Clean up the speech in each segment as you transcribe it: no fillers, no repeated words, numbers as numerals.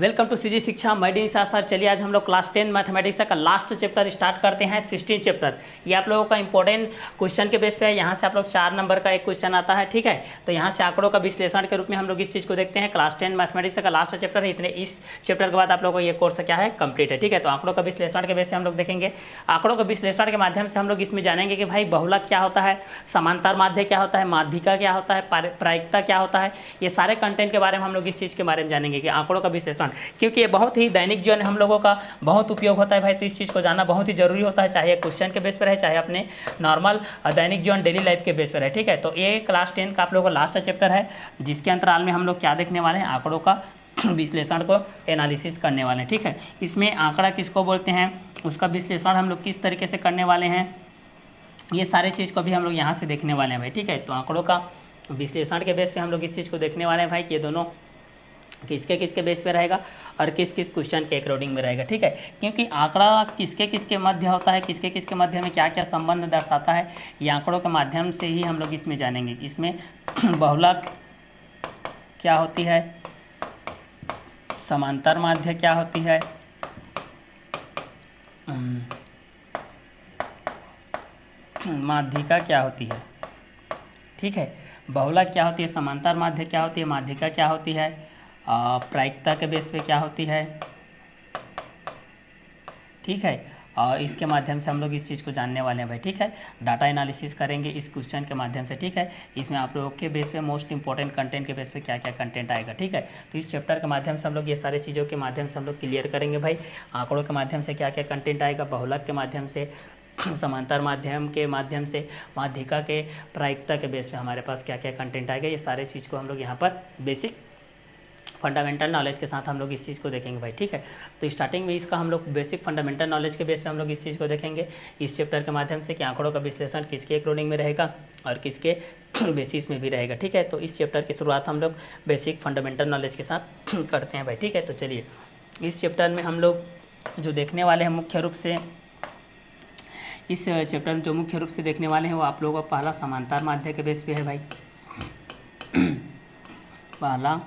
Welcome to CG शिक्षा। मैं D sir. चलिए आज हम लोग क्लास 10 मैथमेटिक्स का लास्ट चैप्टर स्टार्ट करते हैं, 16 चैप्टर। ये आप लोगों का इंपॉर्टेंट क्वेश्चन के बेस पे है। यहाँ से आप लोग 4 नंबर का एक क्वेश्चन आता है, ठीक है। तो यहाँ से आंकड़ों का विश्लेषण के रूप में हम लोग इस चीज़ को देखते हैं। क्लास 10 मैथमेटिक्स का लास्ट चैप्टर है। इतने इस चैप्टर के बाद आप लोगों को ये कोर्स क्या है, कंप्लीट है, ठीक है। तो आंकड़ों का विश्लेषण के बेस पे हम लोग देखेंगे। आंकड़ों का विश्लेषण के माध्यम से हम लोग इसमें जानेंगे कि भाई बहुलक क्या होता है, समांतर माध्य क्या होता है, माध्यिका क्या होता है, प्रायिकता क्या होता है। ये सारे कंटेंट के बारे में हम लोग इस चीज़ के बारे में जानेंगे कि आंकड़ों का विश्लेषण, क्योंकि ये बहुत ही दैनिक जीवन हम लोगों का बहुत उपयोग होता है भाई। तो इस चीज़ को जानना बहुत ही जरूरी होता है, चाहे क्वेश्चन के बेस पर है, चाहे अपने नॉर्मल दैनिक जीवन डेली लाइफ के बेस पर है, ठीक है। तो ये क्लास 10 का आप लोगों का लास्ट चैप्टर है, जिसके अंतराल में हम लोग क्या देखने वाले हैं, आंकड़ों का विश्लेषण को एनालिसिस करने वाले हैं, ठीक है। इसमें आंकड़ा किसको बोलते हैं, उसका विश्लेषण हम लोग किस तरीके से करने वाले हैं, ये सारे चीज़ को भी हम लोग यहाँ से देखने वाले हैं भाई, ठीक है। तो आंकड़ों का विश्लेषण के बेस पे हम लोग इस चीज़ को देखने वाले हैं भाई कि ये दोनों किसके किसके बेस पे रहेगा और किस किस क्वेश्चन के अकॉर्डिंग में रहेगा, ठीक है। क्योंकि आंकड़ा किसके किसके मध्य होता है, किसके किसके मध्य में क्या क्या संबंध दर्शाता है, ये आंकड़ों के माध्यम से ही हम लोग इसमें जानेंगे। इसमें बहुलक क्या होती है, समांतर माध्य क्या होती है, माध्यिका क्या होती है, ठीक है। बहुलक क्या होती है, समांतर माध्य क्या होती है, माध्यिका क्या होती है, प्रायिकता के बेस पे क्या होती है, ठीक है। और इसके माध्यम से हम लोग इस चीज़ को जानने वाले हैं भाई, ठीक है। डाटा एनालिसिस करेंगे इस क्वेश्चन के माध्यम से, ठीक है। इसमें आप लोगों के बेस पे मोस्ट इंपॉर्टेंट कंटेंट के बेस पे क्या क्या कंटेंट आएगा, ठीक है। तो इस चैप्टर के माध्यम से हम लोग ये सारी चीज़ों के माध्यम से हम लोग क्लियर करेंगे भाई। आंकड़ों के माध्यम से क्या क्या कंटेंट आएगा, बहुलक के माध्यम से, समांतर माध्यम के माध्यम से, माध्यिका के, प्रायिकता के बेस पे हमारे पास क्या क्या कंटेंट आएगा, ये सारे चीज़ को हम लोग यहाँ पर बेसिक फंडामेंटल नॉलेज के साथ हम लोग इस चीज़ को देखेंगे भाई, ठीक है। तो स्टार्टिंग में इसका हम लोग बेसिक फंडामेंटल नॉलेज के बेस पे हम लोग इस चीज़ को देखेंगे इस चैप्टर के माध्यम से कि आंकड़ों का विश्लेषण किसके अकॉर्डिंग में रहेगा और किसके बेसिस में भी रहेगा, ठीक है। तो इस चैप्टर की शुरुआत हम लोग बेसिक फंडामेंटल नॉलेज के साथ करते हैं भाई, ठीक है। तो चलिए इस चैप्टर में हम लोग जो देखने वाले हैं मुख्य रूप से, इस चैप्टर में जो मुख्य रूप से देखने वाले हैं वो आप लोगों का पहला समांतर माध्य के बेस पे है भाई। पहला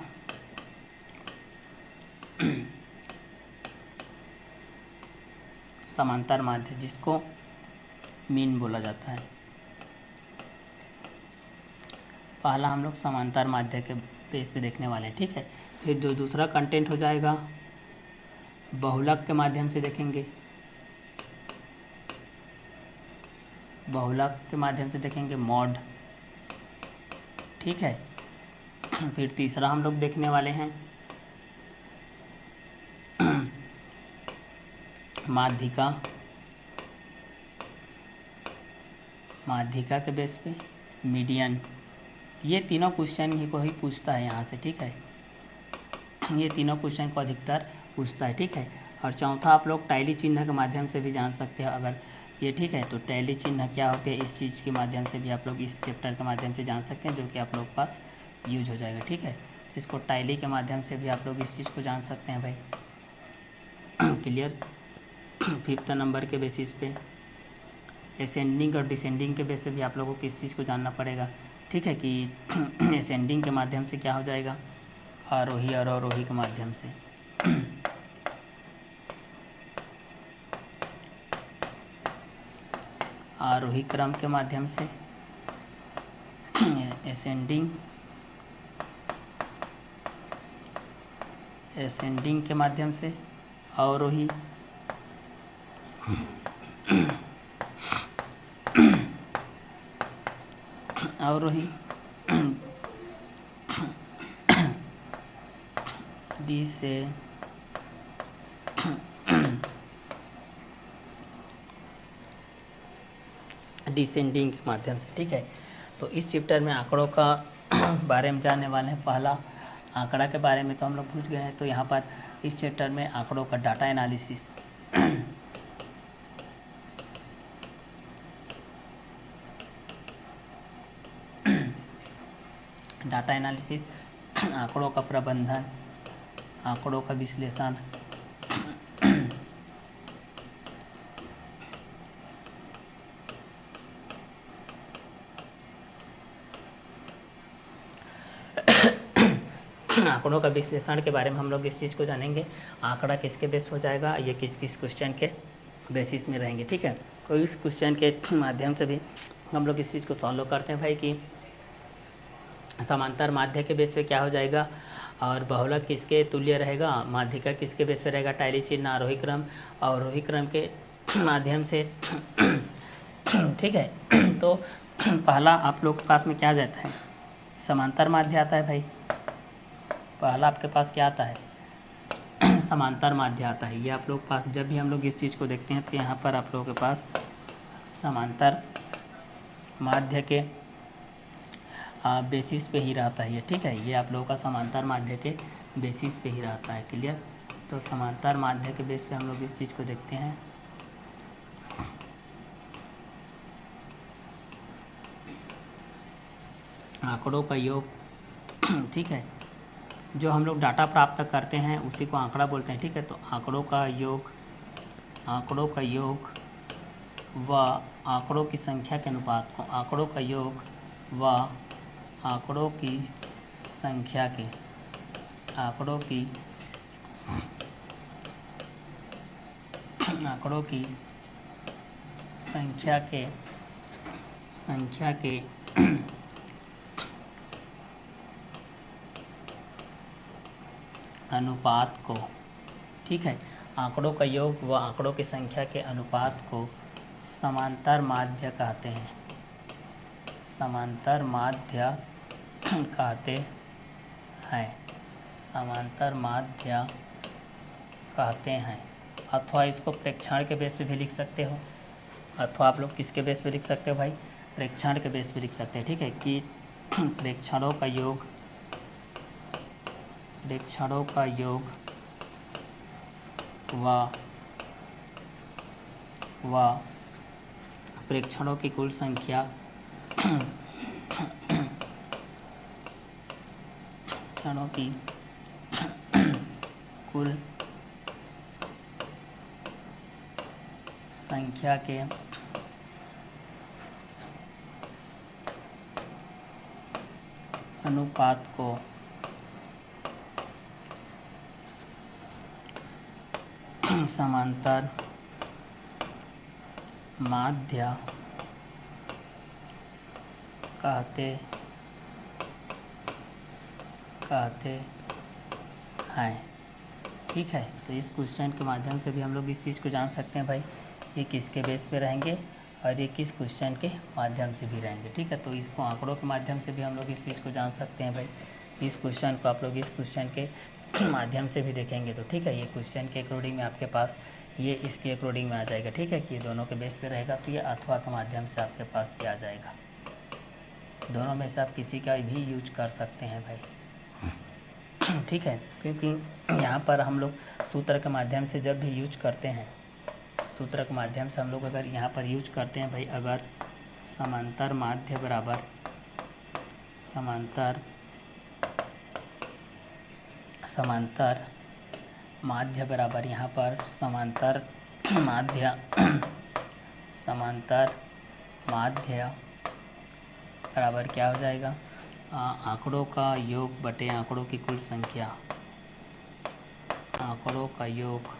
समांतर माध्य, जिसको मीन बोला जाता है, पहला हम लोग समांतर माध्य के बेस पे देखने वाले हैं, ठीक है। फिर जो दूसरा कंटेंट हो जाएगा बहुलक के माध्यम से देखेंगे, बहुलक के माध्यम से देखेंगे मॉड, ठीक है। फिर तीसरा हम लोग देखने वाले हैं माध्यिका, माध्यिका के बेस पे मीडियन। ये तीनों क्वेश्चन ही को ही पूछता है यहाँ से, ठीक है। ये तीनों क्वेश्चन को अधिकतर पूछता है, ठीक है। और चौथा आप लोग टैली चिन्ह के माध्यम से भी जान सकते हैं अगर ये, ठीक है। तो टैली चिन्ह क्या होते हैं, इस चीज़ के माध्यम से भी आप लोग इस चैप्टर के माध्यम से जान सकते हैं, जो कि आप लोग के पास यूज हो जाएगा, ठीक है। इसको टैली के माध्यम से भी आप लोग इस चीज़ को जान सकते हैं भाई, क्लियर। फिफ्थ नंबर के बेसिस पे असेंडिंग और डिसेंडिंग के बेस पे भी आप लोगों को इस चीज़ को जानना पड़ेगा, ठीक है। कि असेंडिंग के माध्यम से क्या हो जाएगा, आरोही और अवरोही के माध्यम से, आरोही क्रम के माध्यम से असेंडिंग, असेंडिंग के माध्यम से अवरोही, अवरोही डी से डिसेंडिंग के माध्यम से, ठीक है। तो इस चैप्टर में आंकड़ों का बारे में जानने वाले हैं। पहला आंकड़ा के बारे में तो हम लोग पूछ गए हैं, तो यहाँ पर इस चैप्टर में आंकड़ों का डाटा एनालिसिस, डाटा एनालिसिस, आंकड़ों का प्रबंधन, आंकड़ों का विश्लेषण, आंकड़ों का विश्लेषण के बारे में हम लोग इस चीज़ को जानेंगे। आंकड़ा किसके बेस हो जाएगा, ये किस किस क्वेश्चन के बेसिस में रहेंगे, ठीक है। तो इस क्वेश्चन के माध्यम से भी हम लोग इस चीज़ को सॉल्व करते हैं भाई कि समांतर माध्य के बेस पे क्या हो जाएगा और बहुलक किसके तुल्य रहेगा, माध्यिका किसके बेस पे रहेगा, टाइली चिन्ह आरोही क्रम अवरोही क्रम के माध्यम से, ठीक है। तो पहला आप लोग के पास में क्या जाता है, समांतर माध्य आता है भाई। पहला आपके पास क्या आता है, समांतर माध्य आता है। ये आप लोग के पास जब भी हम लोग इस चीज़ को देखते हैं तो यहाँ पर आप लोगों के पास समांतर माध्य के बेसिस पे ही रहता है ये, ठीक है। ये आप लोगों का समांतर माध्य के बेसिस पे ही रहता है, क्लियर। तो समांतर माध्य के बेस पे हम लोग इस चीज़ को देखते हैं। आंकड़ों का योग, ठीक है। जो हम लोग डाटा प्राप्त करते हैं उसी को आंकड़ा बोलते हैं, ठीक है। तो आंकड़ों का योग व आंकड़ों की संख्या के अनुपात को, आंकड़ों का योग व आंकड़ों की संख्या के, आंकड़ों की संख्या के अनुपात को, ठीक है। आंकड़ों का योग व आंकड़ों की संख्या के अनुपात को समांतर माध्य कहते हैं, समांतर माध्य कहते हैं, समांतर माध्य कहते हैं। अथवा इसको प्रेक्षण के बेस पे भी लिख सकते हो, अथवा आप लोग किसके बेस पे लिख सकते हो भाई, प्रेक्षण के बेस पे लिख सकते हैं, ठीक है। कि प्रेक्षणों का योग व प्रेक्षणों की कुल संख्या प्रेक्षणों की कुल संख्या के अनुपात को समांतर माध्य कहते हैं, ठीक है। तो इस क्वेश्चन के माध्यम से भी हम लोग इस चीज़ को जान सकते हैं भाई ये किसके बेस पे रहेंगे और ये किस क्वेश्चन के माध्यम से भी रहेंगे, ठीक है। तो इसको आंकड़ों के माध्यम से भी हम लोग इस चीज़ को जान सकते हैं भाई। इस क्वेश्चन को आप लोग इस क्वेश्चन के माध्यम से भी देखेंगे तो, ठीक है। ये क्वेश्चन के अकॉर्डिंग में आपके पास ये इसके अकॉर्डिंग में आ जाएगा, ठीक है। कि ये दोनों के बेस पे रहेगा तो ये अथवा के माध्यम से आपके पास ये आ जाएगा। दोनों में से आप किसी का भी यूज कर सकते हैं भाई, ठीक है। क्योंकि यहाँ पर हम लोग सूत्र के माध्यम से जब भी यूज करते हैं, सूत्र के माध्यम से हम लोग अगर यहाँ पर यूज करते हैं भाई, अगर समांतर माध्य बराबर समांतर माध्य बराबर यहाँ पर समांतर माध्य बराबर क्या हो जाएगा, आंकड़ों का योग बटे आंकड़ों की कुल संख्या, आंकड़ों का योग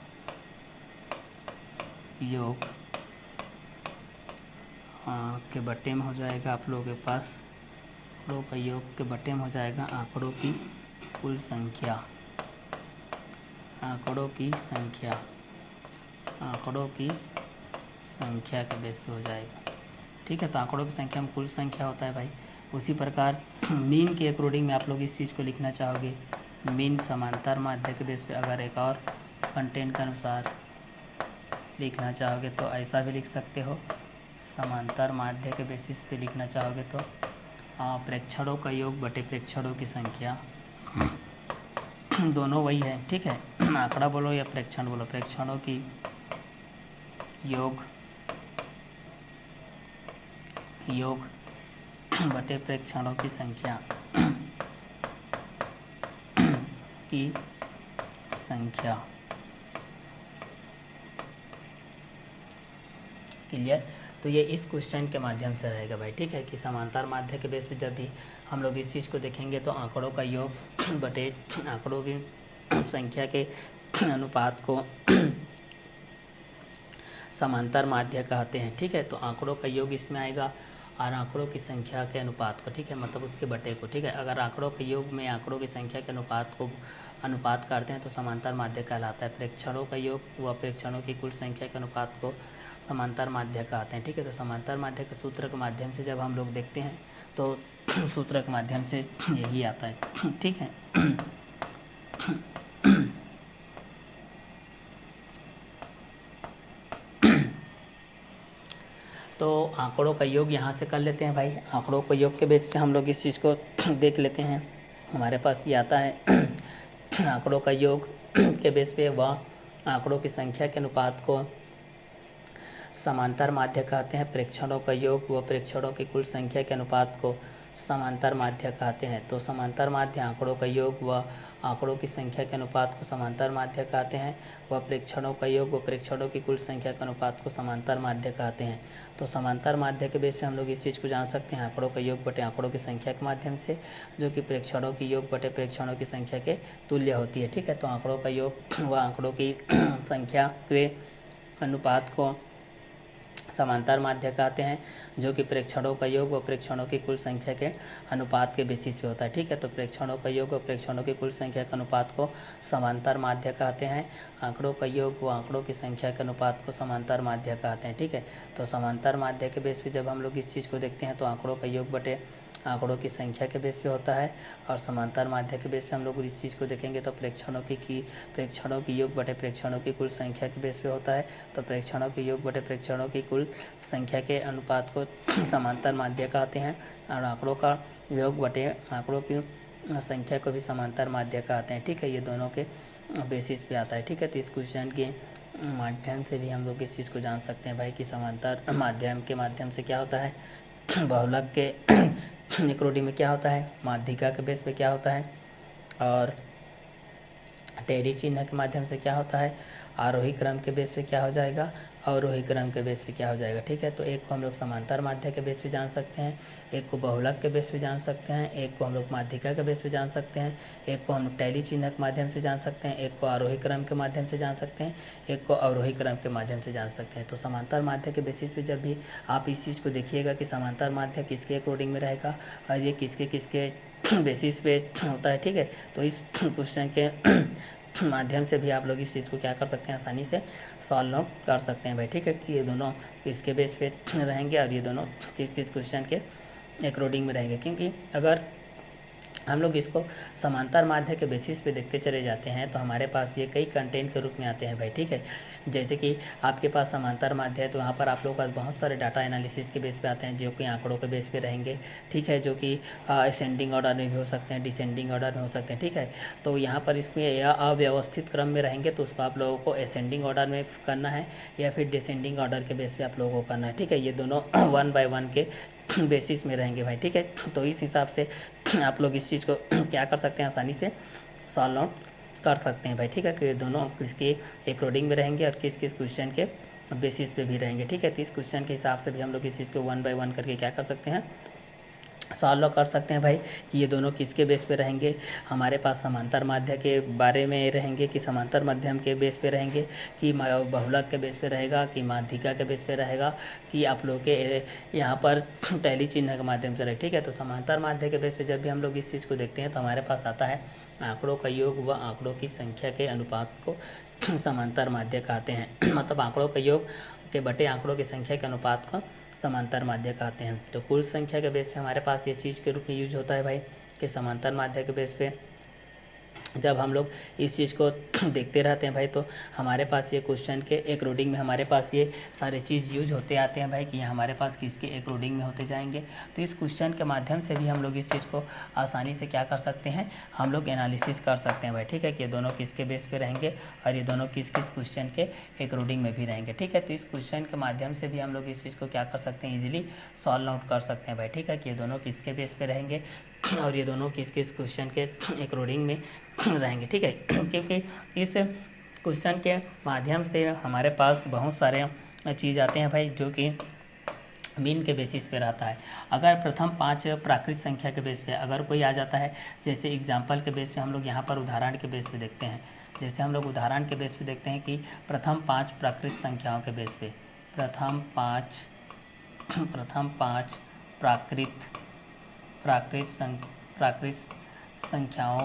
के बटे में हो जाएगा आप लोगों के पास, आंकड़ों का योग के बटे में हो जाएगा आंकड़ों की कुल संख्या, आंकड़ों की संख्या के बेस पे हो जाएगा, ठीक है। तो आंकड़ों की संख्या में कुल संख्या होता है भाई। उसी प्रकार मीन के अकॉर्डिंग में आप लोग इस चीज़ को लिखना चाहोगे, मीन समांतर माध्य के बेस पे अगर एक और कंटेंट के अनुसार लिखना चाहोगे तो ऐसा भी लिख सकते हो। समांतर माध्य के बेसिस पे लिखना चाहोगे तो प्रेक्षणों का योग बटे प्रेक्षणों की संख्या, दोनों वही है, ठीक है। आंकड़ा बोलो या प्रेक्षण बोलो, प्रेक्षणों की योग बटे प्रेक्षणों की संख्या क्लियर। तो ये इस क्वेश्चन के माध्यम से रहेगा भाई, ठीक है, कि समांतर माध्य के बेस पे जब भी हम लोग इस चीज़ को देखेंगे तो आंकड़ों का योग बटे आंकड़ों की संख्या के अनुपात को समांतर माध्य कहते हैं, ठीक है। तो आंकड़ों का योग इसमें आएगा और आंकड़ों की संख्या के अनुपात को, ठीक है, मतलब उसके बटे को, ठीक है। अगर आंकड़ों के योग में आंकड़ों की संख्या के अनुपात करते हैं तो समांतर माध्य कहलाता है। प्रेक्षणों का योग व प्रेक्षणों की कुल संख्या के अनुपात को समांतर माध्य कहते हैं, ठीक है। तो समांतर माध्य के सूत्र के माध्यम से जब हम लोग देखते हैं तो सूत्र के माध्यम से यही आता है, ठीक है। तो आंकड़ों का योग यहाँ से कर लेते हैं भाई। आंकड़ों के योग के बेस पे हम लोग इस चीज़ को देख लेते हैं। हमारे पास ये आता है आंकड़ों का योग के बेस पे वह आंकड़ों की संख्या के अनुपात को समांतर माध्य कहते हैं। प्रेक्षणों का योग व प्रेक्षणों की कुल संख्या के अनुपात को समांतर माध्य कहते हैं। तो समांतर माध्य आंकड़ों का योग व आंकड़ों की संख्या के अनुपात को समांतर माध्य कहते हैं। व प्रेक्षणों का योग व प्रेक्षणों की कुल संख्या के अनुपात को समांतर माध्य कहते हैं। तो समांतर माध्य के बेस पे हम लोग इस चीज़ को जान सकते हैं आंकड़ों का योग बटे आंकड़ों की संख्या के माध्यम से, जो कि प्रेक्षणों की योग बटे प्रेक्षणों की संख्या के तुल्य होती है, ठीक है। तो आंकड़ों का योग व आंकड़ों की संख्या के अनुपात को समांतर माध्य कहते हैं, जो कि प्रेक्षणों का योग व प्रेक्षणों की कुल संख्या के अनुपात के बेसिस पे होता है, ठीक है। तो प्रेक्षणों का योग व प्रेक्षणों की कुल संख्या के अनुपात को समांतर माध्य कहते हैं। आंकड़ों का योग व आंकड़ों की संख्या के अनुपात को समांतर माध्य कहते हैं, ठीक है। तो समांतर माध्य के बेस पे जब हम लोग इस चीज़ को देखते हैं तो आंकड़ों का योग बटे आंकड़ों की संख्या के बेस पे होता है, और समांतर माध्य के बेस पे हम लोग इस चीज़ को देखेंगे तो प्रेक्षणों की योग बटे प्रेक्षणों की कुल संख्या के बेस पे होता है। तो प्रेक्षणों के योग बटे प्रेक्षणों की कुल संख्या के अनुपात को समांतर माध्य कहते हैं, और आंकड़ों का योग बटे आंकड़ों की संख्या को भी समांतर माध्य कहते हैं, ठीक है। ये दोनों के बेसिस पे आता है, ठीक है। तो इस क्वेश्चन के माध्यम से भी हम लोग इस चीज़ को जान सकते हैं भाई कि समांतर माध्यम के माध्यम से क्या होता है, बहुलक के निक्रोडी में क्या होता है, माध्यिका के बेस पे क्या होता है, और टेरी चिन्ह के माध्यम से क्या होता है, आरोही क्रम के बेस पे क्या हो जाएगा, अवरोही क्रम के बेस पे क्या हो जाएगा, ठीक है। तो एक को हम लोग समांतर माध्य के बेस पे जान सकते हैं, एक को बहुलक के बेस पे जान सकते हैं, एक को हम लोग माध्यिका के बेस पे जान सकते हैं, एक को हम लोग टैली चिन्ह के माध्यम से जान सकते हैं, एक को आरोही क्रम के माध्यम से जान सकते हैं, एक को अवरोही क्रम के माध्यम से जान सकते हैं। तो समांतर माध्य के बेसिस पे जब भी आप इस चीज़ को देखिएगा कि समांतर माध्य किसके अकॉर्डिंग में रहेगा और ये किसके किसके बेसिस पे होता है, ठीक है। तो इस क्वेश्चन के माध्यम से भी आप लोग इस चीज़ को क्या कर सकते हैं, आसानी से सॉल्व कर सकते हैं भाई, ठीक है। कि ये दोनों किसके बेस पे रहेंगे और ये दोनों किस किस क्वेश्चन के अकॉर्डिंग में रहेंगे। क्योंकि अगर हम लोग इसको समांतर माध्य के बेसिस पे देखते चले जाते हैं तो हमारे पास ये कई कंटेंट के रूप में आते हैं भाई, ठीक है। जैसे कि आपके पास समांतर माध्य है तो वहाँ पर आप लोगों के पास बहुत सारे डाटा एनालिसिस के बेस पे आते हैं, जो कि आंकड़ों के बेस पे रहेंगे, ठीक है, जो कि असेंडिंग ऑर्डर में भी हो सकते हैं, डिसेंडिंग ऑर्डर में हो सकते हैं, ठीक है। तो यहाँ पर इसमें या अव्यवस्थित क्रम में रहेंगे तो उसको आप लोगों को असेंडिंग ऑर्डर में करना है या फिर डिसेंडिंग ऑर्डर के बेस पे आप लोगों को करना है, ठीक है। ये दोनों 1 बाय 1 के बेसिस में रहेंगे भाई, ठीक है। तो इस हिसाब से आप लोग इस चीज़ को क्या कर सकते हैं, आसानी से सॉल्व आउट कर सकते हैं भाई, ठीक है। कि दोनों किसके अकॉर्डिंग में रहेंगे और किस किस क्वेश्चन के बेसिस पे भी रहेंगे, ठीक है। तो इस क्वेश्चन के हिसाब से भी हम लोग इस चीज़ को 1 बाय 1 करके क्या कर सकते हैं, सॉल्व कर सकते हैं भाई कि ये दोनों किसके बेस पे रहेंगे। हमारे पास समांतर माध्य के बारे में रहेंगे कि समांतर माध्यम के बेस पे रहेंगे, कि बहुलक के बेस पे रहेगा, कि माध्यिका के बेस पे रहेगा, कि आप लोग के यहाँ पर टैली चिन्ह के माध्यम से रहे, ठीक है। तो समांतर माध्य के बेस पे जब भी हम लोग इस चीज़ को देखते हैं तो हमारे पास आता है आंकड़ों का योग व आंकड़ों की संख्या के अनुपात को समांतर माध्य कहते हैं। मतलब आंकड़ों का योग के बटे आंकड़ों की संख्या के अनुपात को समांतर माध्य कहते हैं। तो कुल संख्या के बेस पे हमारे पास ये चीज़ के रूप में यूज होता है भाई कि समांतर माध्य के बेस पे जब हम लोग इस चीज़ को देखते रहते हैं भाई तो हमारे पास ये क्वेश्चन के अकॉर्डिंग में हमारे पास ये सारे चीज़ यूज होते आते हैं भाई कि ये हमारे पास किसके अकॉर्डिंग में होते जाएंगे। तो इस क्वेश्चन के माध्यम से भी हम लोग इस चीज़ को आसानी से क्या कर सकते हैं, हम लोग एनालिसिस कर सकते हैं भाई, ठीक है। कि ये दोनों किसके बेस पे रहेंगे और ये दोनों किस किस क्वेश्चन के अकॉर्डिंग में भी रहेंगे, ठीक है। तो इस क्वेश्चन के माध्यम से भी हम लोग इस चीज़ को क्या कर सकते हैं, ईजिली सॉल्व आउट कर सकते हैं भाई, ठीक है। कि ये दोनों किसके बेस पे रहेंगे और ये दोनों किस किस क्वेश्चन के अकॉर्डिंग में रहेंगे, ठीक है। क्योंकि इस क्वेश्चन के माध्यम से हमारे पास बहुत सारे चीज़ आते हैं भाई जो कि मीन के बेसिस पे रहता है। अगर प्रथम 5 प्राकृत संख्या के बेस पे अगर कोई आ जाता है, जैसे एग्जाम्पल के बेस पे हम लोग यहाँ पर उदाहरण के बेस पे देखते हैं, जैसे हम लोग उदाहरण के बेस पे देखते हैं कि प्रथम 5 प्राकृत संख्याओं के बेस पे प्रथम पाँच प्राकृत संख्याओं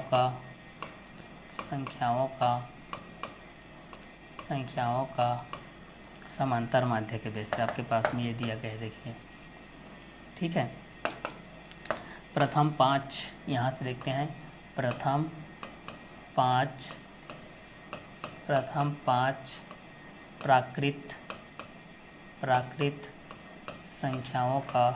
का समांतर माध्य के बेस से आपके पास में ये दिया गया है, देखिए, ठीक है। प्रथम 5 यहाँ से देखते हैं, प्रथम पाँच प्राकृत संख्याओं का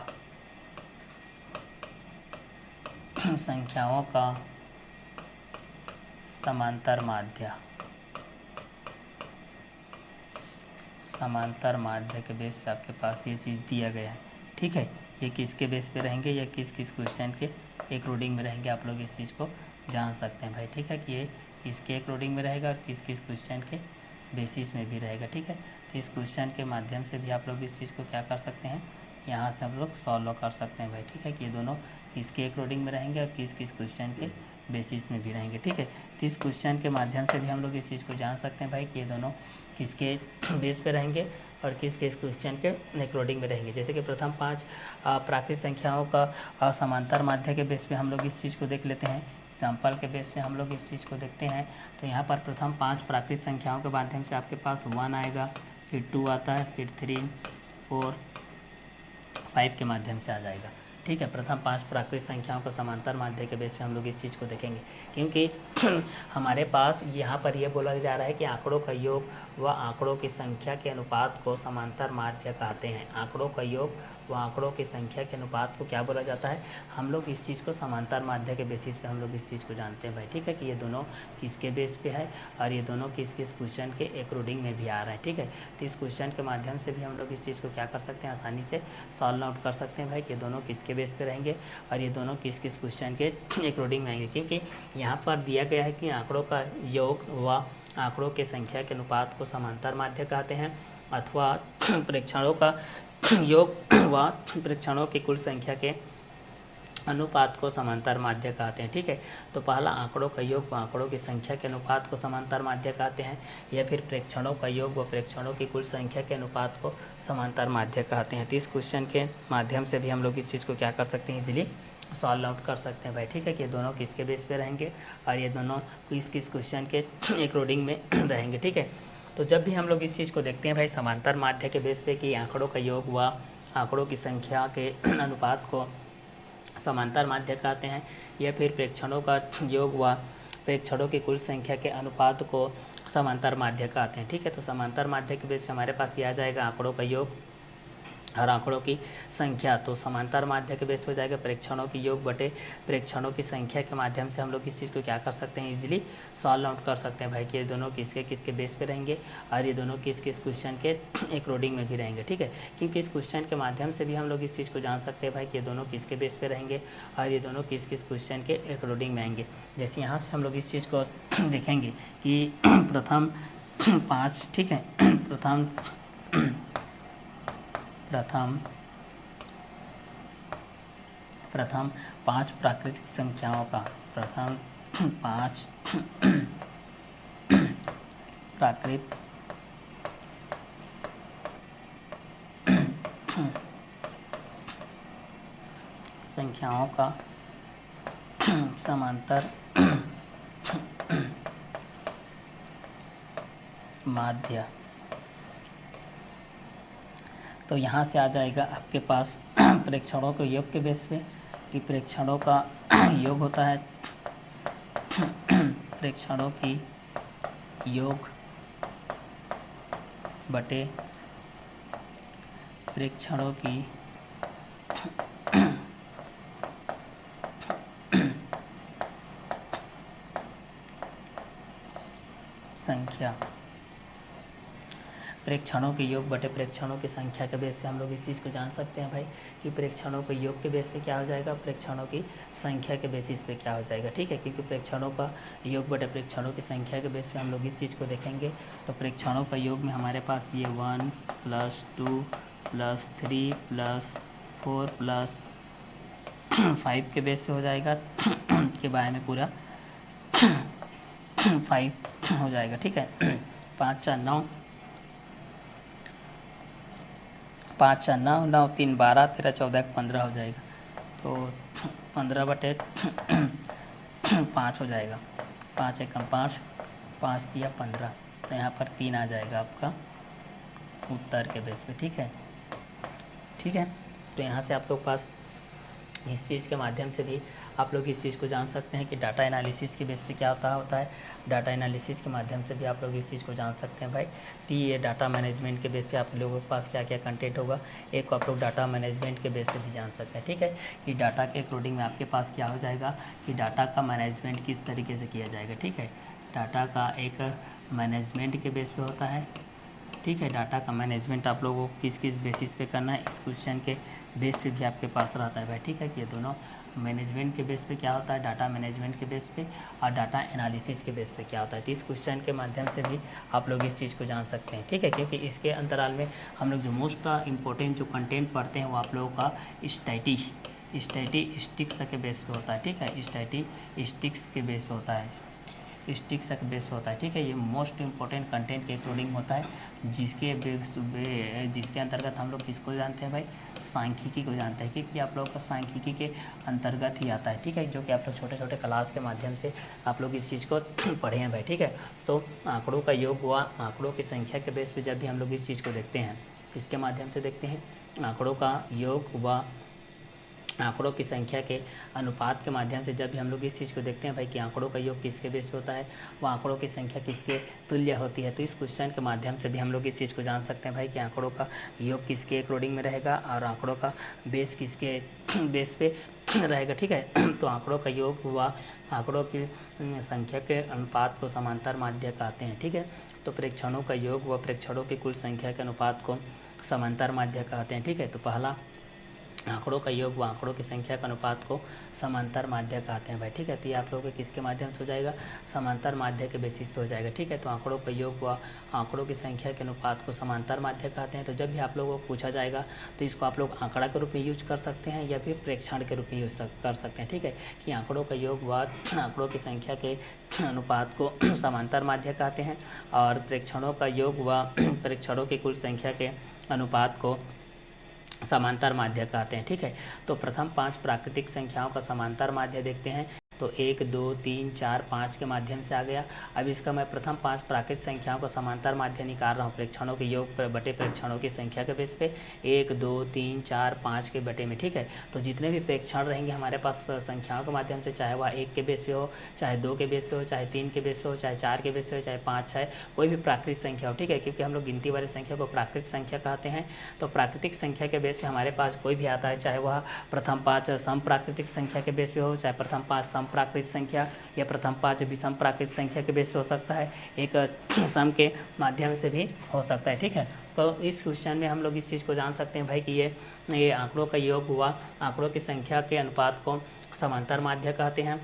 समांतर माध्य के बेस से आपके पास ये चीज़ दिया गया है, ठीक है। ये किसके बेस पे रहेंगे, या किस क्वेश्चन के एक रूडिंग में रहेंगे, आप लोग इस चीज़ को जान सकते हैं भाई, ठीक है, कि ये इसके एक रूडिंग में रहेगा और किस क्वेश्चन के बेसिस में भी रहेगा, ठीक है। तो इस क्वेश्चन के माध्यम से भी आप लोग इस चीज़ को क्या कर सकते हैं, यहाँ से हम लोग सॉल्व कर सकते हैं भाई, ठीक है, कि ये दोनों किसके एक रूडिंग में रहेंगे और किस क्वेश्चन के बेसिस में भी रहेंगे, ठीक है। तो इस क्वेश्चन के माध्यम से भी हम लोग इस चीज़ को जान सकते हैं भाई कि ये दोनों किसके बेस पे रहेंगे और किस क्वेश्चन के अकॉर्डिंग में रहेंगे। जैसे कि प्रथम 5 प्राकृत संख्याओं का समांतर माध्य के बेस पे हम लोग इस चीज़ को देख लेते हैं। एग्जाम्पल के बेस पे हम लोग इस चीज़ को देखते हैं, तो यहाँ पर प्रथम 5 प्राकृत संख्याओं के माध्यम से आपके पास 1 आएगा, फिर 2 आता है, फिर 3, 4, 5 के माध्यम से आ जाएगा, ठीक है। प्रथम 5 प्राकृत संख्याओं को समांतर माध्य के बेस पे हम लोग इस चीज़ को देखेंगे, क्योंकि हमारे पास यहाँ पर यह बोला जा रहा है कि आंकड़ों का योग व आंकड़ों की संख्या के अनुपात को समांतर माध्य कहते हैं। आंकड़ों का योग व आंकड़ों की संख्या के अनुपात को क्या बोला जाता है, हम लोग इस चीज़ को समांतर माध्य के बेसिस पे हम लोग इस चीज़ को जानते हैं भाई, ठीक है, कि ये दोनों किसके बेस पे है और ये दोनों किस क्वेश्चन के अकॉर्डिंग में भी आ रहे हैं, ठीक है। तो इस क्वेश्चन के माध्यम से भी हम लोग इस चीज़ को क्या कर सकते हैं, आसानी से सॉल्व आउट कर सकते हैं भाई, कि ये दोनों किसके बेस पे रहेंगे और ये दोनों किस क्वेश्चन के अकॉर्डिंग में आएंगे, क्योंकि यहाँ पर दिया गया है कि आंकड़ों का योग व आंकड़ों के संख्या के अनुपात को समांतर माध्य कहते हैं, अथवा प्रेक्षणों का योग व प्रेक्षणों की कुल संख्या के अनुपात को समांतर माध्य कहते हैं, ठीक है। तो पहला आंकड़ों का योग व आंकड़ों की संख्या के अनुपात को समांतर माध्य कहते हैं, या फिर प्रेक्षणों का योग व प्रेक्षणों की कुल संख्या के अनुपात को समांतर माध्य कहते हैं। तो इस क्वेश्चन के माध्यम से भी हम लोग इस चीज़ को क्या कर सकते हैं, इजीली सॉल्व आउट कर सकते हैं भाई, ठीक है, कि ये दोनों किसके बेस पे रहेंगे और ये दोनों किस क्वेश्चन के अकॉर्डिंग में रहेंगे, ठीक है। तो जब भी हम लोग इस चीज़ को देखते हैं भाई समांतर माध्य के बेस पे कि आंकड़ों का योग व आंकड़ों की संख्या के अनुपात को समांतर माध्य कहते हैं, या फिर प्रेक्षणों का योग व प्रेक्षणों की कुल संख्या के अनुपात को समांतर माध्य कहते हैं, ठीक है। तो समांतर माध्य के बेस पे हमारे पास ये आ जाएगा आंकड़ों का योग और आंकड़ों की संख्या, तो समांतर माध्य के बेस पे जाएगा प्रेक्षणों की योग बटे प्रेक्षणों की संख्या के माध्यम से हम लोग इस चीज़ को क्या कर सकते हैं, इजीली सॉल्व आउट कर सकते हैं भाई, कि ये दोनों किसके बेस पे रहेंगे और ये दोनों किस क्वेश्चन के अकॉर्डिंग में भी रहेंगे, ठीक है। क्योंकि इस क्वेश्चन के माध्यम से भी हम लोग इस चीज़ को जान सकते हैं भाई कि ये दोनों किसके बेस पे रहेंगे और ये दोनों किस क्वेश्चन के अकॉर्डिंग में आएंगे। जैसे यहाँ से हम लोग इस चीज़ को देखेंगे कि प्रथम 5, ठीक है, प्रथम 5 प्राकृतिक संख्याओं का प्रथम 5 प्राकृत संख्याओं का समांतर माध्य, तो यहाँ से आ जाएगा आपके पास प्रेक्षणों के योग के बेस पे कि प्रेक्षणों का योग होता है प्रेक्षणों की योग बटे प्रेक्षणों की संख्या, प्रेक्षणों के योग बटे प्रेक्षणों की संख्या के बेस पे हम लोग इस चीज़ को जान सकते हैं भाई कि प्रेक्षणों के योग के बेस पे क्या हो जाएगा, प्रेक्षणों की संख्या के बेसिस पे क्या हो जाएगा, ठीक है। क्योंकि प्रेक्षणों का योग बटे प्रेक्षणों की संख्या के बेस पे हम लोग इस चीज़ को देखेंगे, तो प्रेक्षणों का योग में हमारे पास ये 1 + 2 प्लस 3 प्लस 4 प्लस 5 के बेस पे हो जाएगा के बारे में पूरा 5 हो जाएगा, ठीक है। 5 4 9, 5 4 9, 9 3 12, 13 14 15 हो जाएगा। तो 15/5 हो जाएगा। 5 एकम 5, 5 दिया 15, तो यहाँ पर 3 आ जाएगा आपका उत्तर के बेस पे, ठीक है। ठीक है, तो यहाँ से आप लोग पास इस चीज़ के माध्यम से भी आप लोग इस चीज़ को जान सकते हैं कि डाटा एनालिसिस के बेस पे क्या होता है। डाटा एनालिसिस के माध्यम से भी आप लोग इस चीज़ को जान सकते हैं भाई ये डाटा मैनेजमेंट के बेस पे आप लोगों के पास क्या क्या कंटेंट होगा, एक को आप लोग डाटा मैनेजमेंट के बेस पे भी जान सकते हैं, ठीक है। कि डाटा के अकॉर्डिंग में आपके पास क्या हो जाएगा कि डाटा का मैनेजमेंट किस तरीके से किया जाएगा, ठीक है। डाटा का एक मैनेजमेंट के बेस पे होता है, ठीक है। डाटा का मैनेजमेंट आप लोगों को किस किस बेसिस पे करना है, इस क्वेश्चन के बेस पे भी आपके पास रहता है भाई, ठीक है। कि ये दोनों मैनेजमेंट के बेस पे क्या होता है, डाटा मैनेजमेंट के बेस पे, और डाटा एनालिसिस के बेस पे क्या होता है। तो इस क्वेश्चन के माध्यम से भी आप लोग इस चीज़ को जान सकते हैं, ठीक है। क्योंकि इसके अंतराल में हम लोग जो मोस्ट इंपॉर्टेंट जो कंटेंट पढ़ते हैं वो आप लोगों का स्टैटिस्टिक्स के बेस पे होता है, ठीक है। स्टैटिस्टिक्स के बेस पे होता है, स्टिक्स के बेस पे होता है, ठीक है। ये मोस्ट इंपॉर्टेंट कंटेंट के अकॉर्डिंग होता है, जिसके अंतर्गत हम लोग किसको जानते हैं भाई, सांख्यिकी को जानते हैं, क्योंकि आप लोग का सांख्यिकी के अंतर्गत ही आता है, ठीक है। जो कि आप लोग छोटे छोटे क्लास के माध्यम से आप लोग इस चीज़ को पढ़े हैं भाई, ठीक है। तो आंकड़ों का योग हुआ, आंकड़ों की संख्या के बेस पे जब भी हम लोग इस चीज़ को देखते हैं, इसके माध्यम से देखते हैं आंकड़ों का योग हुआ, आंकड़ों की संख्या के अनुपात के माध्यम से जब भी हम लोग इस चीज़ को देखते हैं भाई कि आंकड़ों का योग किसके बेस पे होता है, वो आंकड़ों की संख्या किसके तुल्य होती है। तो इस क्वेश्चन के माध्यम से भी हम लोग इस चीज़ को जान सकते हैं भाई कि आंकड़ों का योग किसके अकॉर्डिंग में रहेगा और आंकड़ों का बेस किसके बेस पे रहेगा, ठीक है। तो आंकड़ों का योग हुआ, आंकड़ों की संख्या के अनुपात को समांतर माध्य कहते हैं, ठीक है। तो प्रेक्षणों का योग व प्रेक्षणों की कुल संख्या के अनुपात को समांतर माध्य कहते हैं, ठीक है। तो पहला आंकड़ों का योग व आंकड़ों की संख्या के अनुपात को समांतर माध्य कहते हैं भाई, ठीक है। तो ये आप लोगों के किसके माध्यम से हो जाएगा, समांतर माध्य के बेसिस पे हो जाएगा, ठीक है। तो आंकड़ों का योग व आंकड़ों की संख्या के अनुपात को समांतर माध्य कहते हैं। तो जब भी आप लोगों को पूछा जाएगा तो इसको आप लोग आंकड़ा के रूप में यूज कर सकते हैं या फिर प्रेक्षण के रूप में यूज कर सकते हैं, ठीक है। कि आंकड़ों का योग व आंकड़ों की संख्या के अनुपात को समांतर माध्य कहते हैं और प्रेक्षणों का योग व प्रेक्षणों की कुल संख्या के अनुपात को समांतर माध्य कहते हैं, ठीक है। तो प्रथम 5 प्राकृतिक संख्याओं का समांतर माध्य देखते हैं। तो 1 2 3 4 5 के माध्यम से आ गया। अब इसका मैं प्रथम 5 प्राकृतिक संख्याओं का समांतर माध्य निकाल रहा हूँ प्रेक्षणों के योग बटे प्रेक्षणों की संख्या के बेस पे 1 2 3 4 5 के बटे में, ठीक है। तो जितने भी प्रेक्षण रहेंगे हमारे पास संख्याओं के माध्यम से, चाहे वह 1 के बेस पे हो, चाहे 2 के बेस पे हो, चाहे 3 के बेस पे हो, चाहे 4 के बेस पे हो, चाहे 5 6 कोई भी प्राकृतिक संख्या हो, ठीक है। क्योंकि हम लोग गिनती वाली संख्या को प्राकृतिक संख्या कहते हैं। तो प्राकृतिक संख्या के बेस पे हमारे पास कोई भी आता है, चाहे वह प्रथम 5 सम प्राकृतिक संख्या के बेस पे हो, चाहे प्रथम 5 सम प्राकृतिक संख्या या प्रथम 5 विषम प्राकृतिक संख्या के बेस पे हो सकता है, एक सम के माध्यम से भी हो सकता है, ठीक है। तो इस क्वेश्चन में हम लोग इस चीज़ को जान सकते हैं भाई कि ये आंकड़ों का योग हुआ, आंकड़ों की संख्या के अनुपात को समांतर माध्य कहते हैं।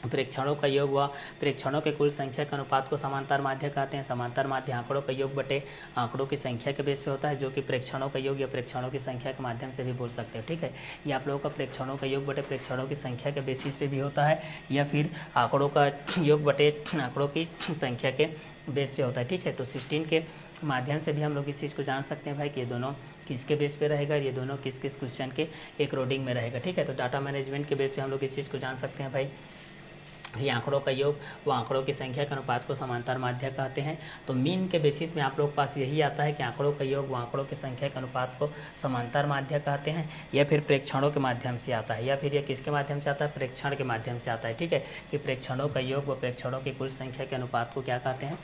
प्रेक्षणों का योग हुआ, प्रेक्षणों के कुल संख्या के अनुपात को समांतर माध्य कहते हैं। समांतर माध्य आंकड़ों का योग बटे आंकड़ों की संख्या के बेस पे होता है, जो कि प्रेक्षणों का योग या प्रेक्षणों की संख्या के माध्यम से भी बोल सकते हो, ठीक है। ये आप लोगों का प्रेक्षणों का योग बटे प्रेक्षणों की संख्या के बेसिस पे भी होता है या फिर आंकड़ों का योग बटे आंकड़ों की संख्या के बेस पे होता है, ठीक है। तो 16 के माध्यम से भी हम लोग इस चीज़ को जान सकते हैं भाई कि ये दोनों किसके बेस पे रहेगा, ये दोनों किस किस क्वेश्चन के अकॉर्डिंग में रहेगा, ठीक है। तो डाटा मैनेजमेंट के बेस पे हम लोग इस चीज़ को जान सकते हैं भाई ये आंकड़ों का योग वो आंकड़ों की संख्या के अनुपात को समांतर माध्य कहते हैं। तो मीन के बेसिस में आप लोग पास यही आता है कि आंकड़ों का योग वो आंकड़ों की संख्या के अनुपात को समांतर माध्य कहते हैं, या फिर प्रेक्षणों के माध्यम से आता है, या फिर ये किसके माध्यम से आता है, प्रेक्षण के माध्यम से आता है, ठीक है। कि प्रेक्षणों का योग व प्रेक्षणों की कुल संख्या के अनुपात को क्या कहते हैं,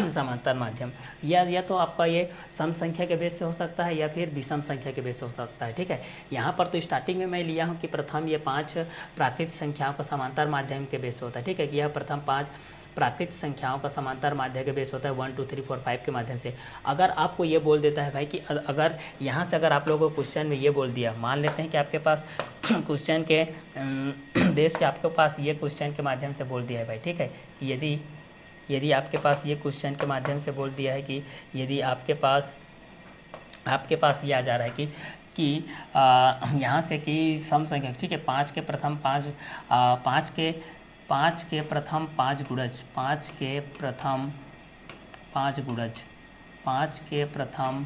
समांतर माध्यम। या तो आपका ये सम संख्या के बेस पे हो सकता है या फिर विषम संख्या के बेस पे हो सकता है, ठीक है। यहाँ पर तो स्टार्टिंग में मैं लिया हूँ कि प्रथम ये 5 प्राकृतिक संख्याओं का समांतर माध्यम के बेस पे होता है, ठीक है। कि यह प्रथम 5 प्राकृतिक संख्याओं का समांतर माध्य के बेस होता है 1 2 3 4 5 के माध्यम से। अगर आपको ये बोल देता है भाई कि अगर यहाँ से अगर आप लोगों को क्वेश्चन में ये बोल दिया, मान लेते हैं कि आपके पास क्वेश्चन के बेस पे आपके पास ये क्वेश्चन के माध्यम से बोल दिया है भाई, ठीक है। यदि आपके पास ये क्वेश्चन के माध्यम से बोल दिया है कि यदि आपके पास आपके पास ये आ जा रहा है कि यहाँ से कि सम संख्या, ठीक है, पाँच के प्रथम पाँच पाँच के प्रथम पाँच गुणज, पाँच के प्रथम पाँच गुणज, पाँच के प्रथम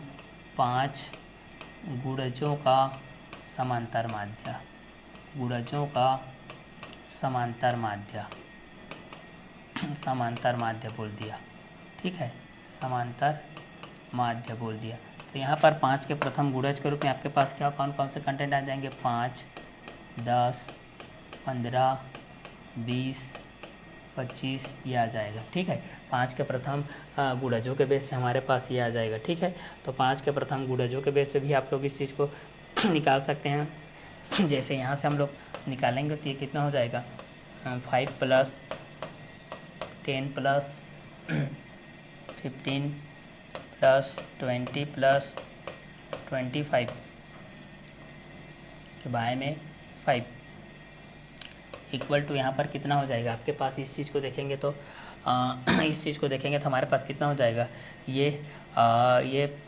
पाँच गुणजों का समांतर माध्य, गुणजों का समांतर माध्य, समांतर माध्य बोल दिया, ठीक है, समांतर माध्य बोल दिया। तो यहाँ पर पाँच के प्रथम गुणज के रूप में आपके पास क्या कौन कौन से कंटेंट आ जाएंगे, 5, 10, 15, 20, 25 ये आ जाएगा, ठीक है। पाँच के प्रथम गुणजों के बेस से हमारे पास ये आ जाएगा, ठीक है। तो पाँच के प्रथम गुणजों के बेस से भी आप लोग इस चीज़ को निकाल सकते हैं। जैसे यहाँ से हम लोग निकालेंगे तो ये कितना हो जाएगा, 5 + 10 + 15 + 20 + 25 के बाय में 5 इक्वल टू यहाँ पर कितना हो जाएगा आपके पास, इस चीज़ को देखेंगे तो इस चीज़ को देखेंगे तो हमारे पास कितना हो जाएगा, ये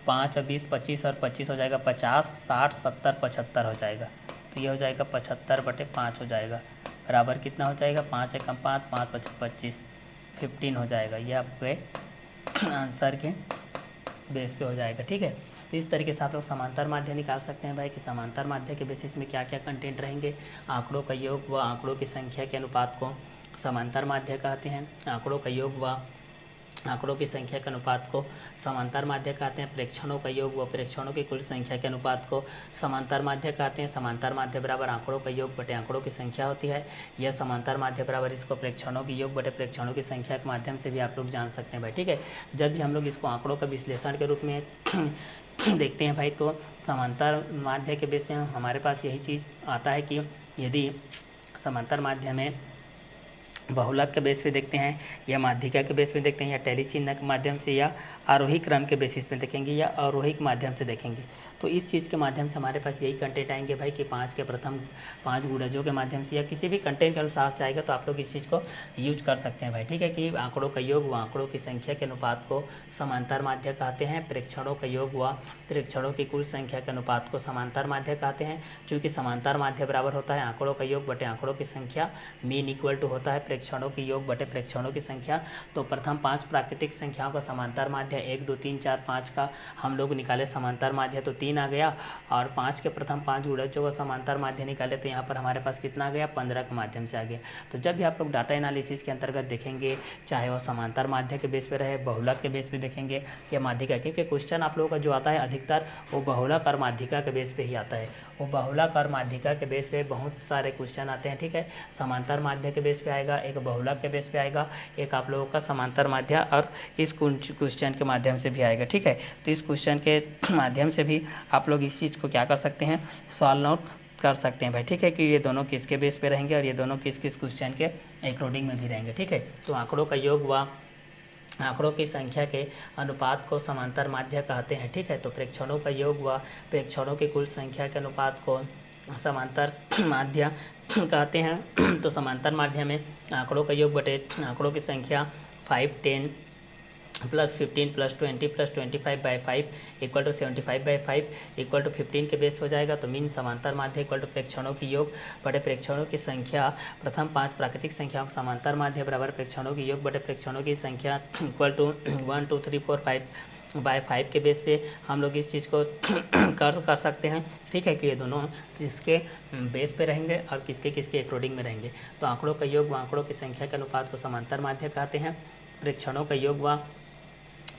5 और 20 25 और 25 हो जाएगा 50, 60, 70, 75 हो जाएगा। तो ये हो जाएगा 75/5 हो जाएगा, बराबर कितना हो जाएगा, 5 एकम 5, 5 × 25, 15 हो जाएगा। ये आपके आंसर के बेस पे हो जाएगा, ठीक है। तो इस तरीके से आप लोग समांतर माध्य निकाल सकते हैं भाई कि समांतर माध्य के बेसिस में क्या क्या कंटेंट रहेंगे। आंकड़ों का योग व आंकड़ों की संख्या के अनुपात को समांतर माध्य कहते हैं। आंकड़ों का योग व आंकड़ों की संख्या के अनुपात को समांतर माध्य कहते हैं। प्रेक्षणों का योग व प्रेक्षणों की कुल संख्या के अनुपात को समांतर माध्य कहते हैं। समांतर माध्य बराबर आंकड़ों का योग बटे आंकड़ों की संख्या होती है। यह समांतर माध्य बराबर इसको प्रेक्षणों की योग बटे प्रेक्षणों की संख्या के माध्यम से भी आप लोग जान सकते हैं भाई, ठीक है। जब भी हम लोग इसको आंकड़ों का विश्लेषण के रूप में देखते हैं भाई, तो समांतर माध्य के बेस में हमारे पास यही चीज़ आता है कि यदि समांतर माध्य में बहुलक के बेस पे देखते हैं या माध्यिका के बेस पे देखते हैं या टैली चिन्ह के माध्यम से या आरोही क्रम के बेसिस पे देखेंगे या आरोही के माध्यम से देखेंगे, तो इस चीज़ के माध्यम से हमारे पास यही कंटेंट आएंगे भाई कि पाँच के प्रथम पाँच गुणजों के माध्यम से या किसी भी कंटेंट के अनुसार से आएगा, तो आप लोग इस चीज़ को यूज कर सकते हैं भाई, ठीक है। कि आंकड़ों का योग व आंकड़ों की संख्या के अनुपात को समांतर माध्य कहते हैं। प्रेक्षणों का योग व प्रेक्षणों की कुल संख्या के अनुपात को समांतर माध्य कहते हैं। चूँकि समांतर माध्य बराबर होता है आंकड़ों का योग बटे आंकड़ों की संख्या, मीन इक्वल टू होता है प्रेक्षणों की योग बटे प्रेक्षणों की संख्या। तो प्रथम 5 प्राकृतिक संख्याओं का समांतर माध्य 1 2 3 4 5 का हम लोग निकाले समांतर माध्य तो 3 आ गया, और 5 के प्रथम 5 गुणजों का समांतर माध्य निकाले तो यहाँ पर हमारे पास कितना आ गया, 15 के माध्यम से आ गया। तो जब भी आप लोग डाटा एनालिसिस के अंतर्गत देखेंगे, चाहे वो समांतर माध्य के बेस पे रहे, बहुलक के बेस पे देखेंगे या माध्यिका, क्योंकि क्वेश्चन आप लोगों का जो आता है अधिकतर वो बहुलक और माध्यिका के बेस पे ही आता है। वो बहुलक और माध्यिका के बेस पे बहुत सारे क्वेश्चन आते हैं, ठीक है। समांतर माध्य के बेस पे आएगा, एक बहुलक के बेस पे आएगा, एक आप लोगों का समांतर माध्य और इस क्वेश्चन के माध्यम से भी आएगा, ठीक है। तो इस क्वेश्चन के माध्यम से भी आप लोग इस चीज़ को क्या कर सकते हैं, सॉल्व आउट कर सकते हैं भाई, ठीक है। कि ये दोनों किसके बेस पे रहेंगे और ये दोनों किस किस क्वेश्चन के अकॉर्डिंग में भी रहेंगे, ठीक है। तो आंकड़ों का योग व आंकड़ों की संख्या के अनुपात को समांतर माध्य कहते हैं, ठीक है। तो प्रेक्षणों का योग व प्रेक्षणों की कुल संख्या के अनुपात को समांतर माध्य कहते हैं। तो समांतर माध्य में आंकड़ों का योग बटे आंकड़ों की संख्या 5, 10 + 15 + 20 + 25/5 इक्वल टू 75/5 इक्वल टू 15 के बेस हो जाएगा। तो मीन समांतर माध्य इक्वल टू प्रेक्षणों की योग बटे प्रेक्षणों की संख्या, प्रथम 5 प्राकृतिक संख्याओं का समांतर माध्य बराबर प्रेक्षणों की योग बटे प्रेक्षणों की संख्या इक्वल टू 1 2 3 4 5/5 के बेस पे हम लोग इस चीज़ को कर सकते हैं, ठीक है। कि ये दोनों किसके बेस पे रहेंगे और किसके किसके अकॉर्डिंग में रहेंगे। तो आंकड़ों का योग व आंकड़ों की संख्या के अनुपात को समांतर माध्य कहते हैं। प्रेक्षणों का योग व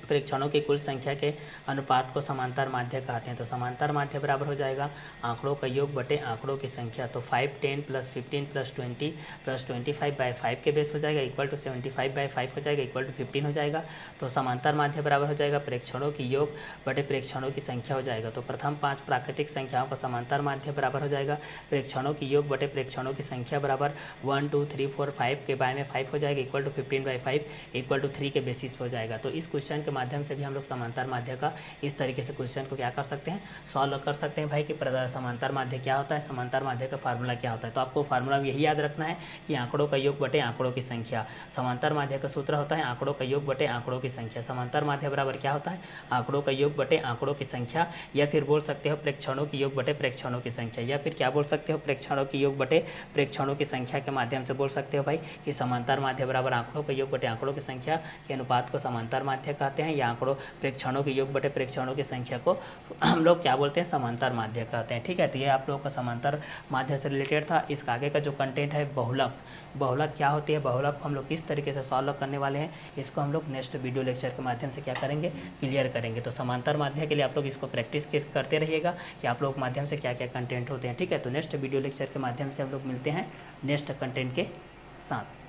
प्रेक्षणों की कुल संख्या के अनुपात को समांतर माध्य कहते हैं। तो समांतर माध्य बराबर हो जाएगा आंकड़ों का योग बटे आंकड़ों की संख्या। तो 5, 10 + 15 + 20 + 25/5 के बेस हो जाएगा इक्वल टू 75/5 हो जाएगा इक्वल टू 15 हो जाएगा। तो समांतर माध्य बराबर हो जाएगा प्रेक्षणों की योग बटे प्रेक्षणों की संख्या हो जाएगा। तो प्रथम 5 प्राकृतिक संख्याओं का समांतर माध्य बराबर हो जाएगा प्रेक्षणों की योग बटे प्रेक्षणों की संख्या बराबर 1 2 3 4 5 के बाय में 5 हो जाएगा इक्वल टू 15/5 इक्वल टू 3 के बेसिस हो जाएगा। तो इस क्वेश्चन के माध्यम से भी हम लोग समांतर माध्य का इस तरीके से क्वेश्चन को क्या कर सकते हैं, सॉल्व कर सकते हैं भाई कि समांतर माध्य क्या होता है, समांतर माध्य का फार्मूला क्या होता है। तो आपको फार्मूला यही याद रखना है कि आंकड़ों का योग बटे आंकड़ों की संख्या। समांतर माध्य का सूत्र होता है आंकड़ों का योग बटे आंकड़ों की संख्या। समांतर माध्य बराबर क्या होता है, आंकड़ों का योग बटे आंकड़ों की संख्या, या फिर बोल सकते हो प्रेक्षणों की योग बटे प्रेक्षणों की संख्या, या फिर क्या बोल सकते हो, प्रेक्षणों की योग बटे प्रेक्षणों की संख्या के माध्यम से बोल सकते हो भाई कि समांतर माध्य बराबर आंकड़ों का योग बटे आंकड़ों की संख्या के अनुपात को समांतर माध्य कहते हैं, या आंकड़ों प्रेक्षणों के योग बटे प्रेक्षणों की संख्या को हम लोग क्या बोलते हैं, समांतर माध्य कहते हैं। ठीक है, तो ये आप लोगों का समांतर माध्य से रिलेटेड था। इसका आगे का जो कंटेंट है बहुलक, बहुलक क्या होती है, बहुलक हम लोग किस तरीके से सॉल्व करने वाले हैं, इसको हम लोग नेक्स्ट वीडियो लेक्चर के माध्यम से क्या करेंगे, क्लियर करेंगे। तो समांतर माध्य के लिए आप लोग इसको प्रैक्टिस करते रहिएगा कि आप लोग माध्यम से क्या क्या कंटेंट होते हैं। ठीक है, तो नेक्स्ट वीडियो लेक्चर के माध्यम से हम लोग मिलते हैं नेक्स्ट कंटेंट के साथ।